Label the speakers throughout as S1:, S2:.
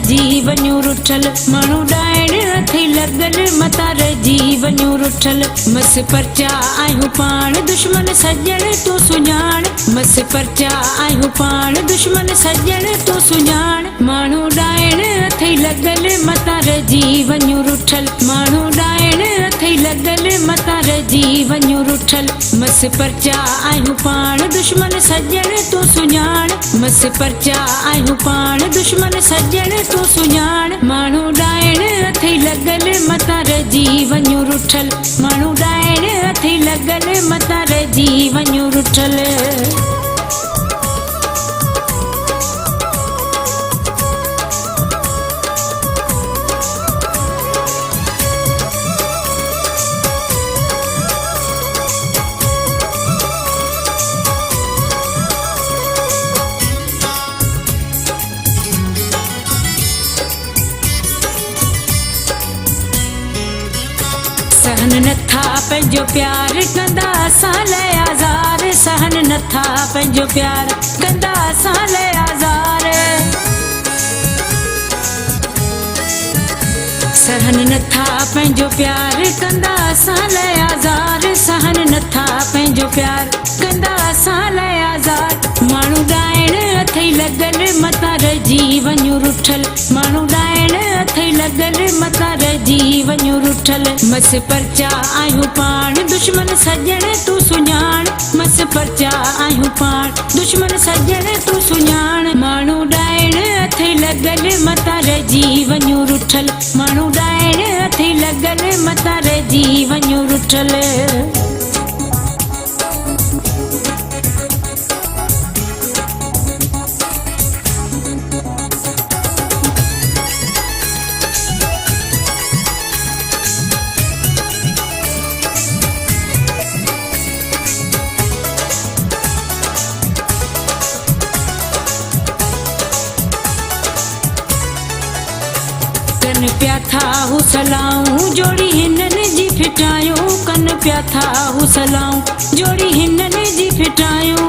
S1: रहिजी वञूं रुठल माण्हू ॾाइण अथई लॻल मथां रहिजी वञूं रुठल मस परचा आहियूं पाण दुश्मन सॼण तूं सुञाण मस परचा आहियूं पाण दुश्मन सॼण तूं सुञाण माण्हू ॾाइण अथई लॻल मथां रहिजी वञूं रुठल माण्हू ॾाइण अथई लॻल मथां रहिजी वञूं रुठल मस परचा आहियूं पाण दुश्मन सॼण तूं सुञाण मस परचा आहियूं पाण दुश्मन सॼण तूं सुञाण माण्हू ॾाइण अथई लॻल मथां रहिजी वञूं रुठल माण्हू ॾाइण अथई लॻल मथां रहिजी वञूं रुठल सहन नथा पंहिंजो प्यार कंदा असां लाइ आज़ार सहन नथा पंहिंजो प्यार कंदा असां लाइ आज़ार सहन नथा पंहिंजो प्यार कंदा असां लाइ आज़ार सहन नथा पंहिंजो प्यार कंदा असां लाइ आज़ार माण्हू ॾाइण अथई लॻल मथां रहिजी वञूं रुठल माण्हू ॾाइण अथई लॻल मथां रहिजी वञूं रुठल मस परचा आहियूं पाण दुश्मन सॼण तूं सुञाण मस परचा आहियूं पाण दुश्मन सॼण तूं सुञाण माण्हू ॾाइण अथई लॻल मथां रहिजी वञूं रुठल माण्हू ॾाइण अथई लॻल मथां रहिजी वञूं रुठल कन पिया था हू सलाऊं जोड़ी हिननि जी फिटायूं कन पिया था हू सलाऊं जोड़ी हिननि जी फिटायूं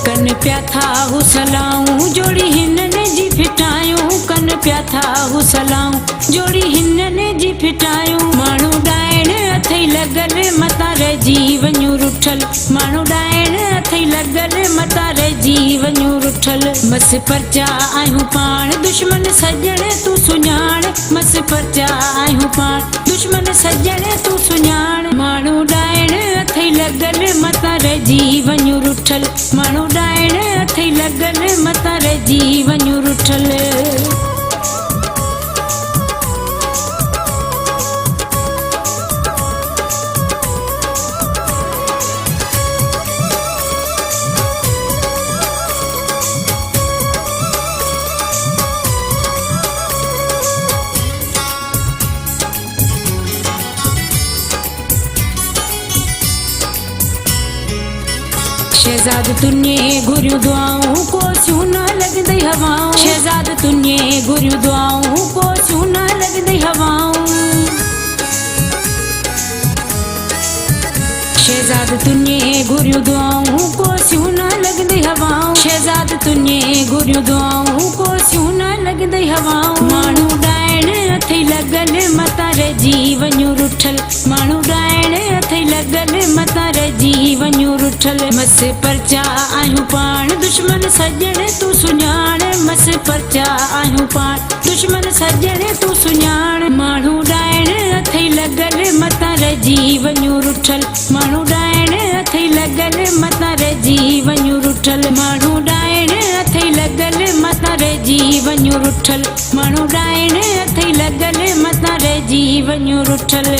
S1: कन पिया था हू सलाऊं जोड़ी हिननि जी फिटायूं कन पिया था हू सलाऊं जोड़ी हिननि जी फिटायूं माण्हू ॾाइण अथई लॻल मथां रहिजी वञूं रुठल माण्हू ॾाइण अथई लॻल मथां रहिजी वञूं रुठल मस परचा आहियूं पाण दुश्मन सॼण तूं सुञाण मस परचा आहियूं पाण दुश्मन सॼण तूं सुञाण माण्हू ॾाइण अथई लॻल मथां रहिजी वञूं रुठल माण्हू ॾाइण अथई लॻल मथां रहिजी वञूं रुठल शहज़ाद तुने घुरियूं दुआऊं कोसियूं न लॻंदई हवाऊं शहज़ाद तुने घुरियूं दुआऊं कोसियूं न लॻंदई हवाऊं शहज़ाद तुने घुरियूं दुआऊं कोसियूं न लॻंदई हवाऊं शहज़ाद तुने घुरियूं दुआऊं कोसियूं न लॻंदई हवाऊं माण्हू ॾाइण अथई लॻल मथां रहिजी वञूं रुठल माण्हू ॾाइण अथई लॻल मथां रहिजी वञूं रुठल मस परचा आहियूं पाण दुश्मन सॼण तूं सुञाण मस परचा आहियूं पाण दुश्मन सॼण तूं सुञाण माण्हू ॾाइण अथई लॻल मथां रहिजी वञूं रुठल माण्हू ॾाइण अथई लॻल मथां रहिजी वञूं रुठल माण्हू ॾाइण अथई लॻल मथां रहिजी वञूं रुठल माण्हू ॾाइण अथई लॻल मथां रहिजी वञूं रुठल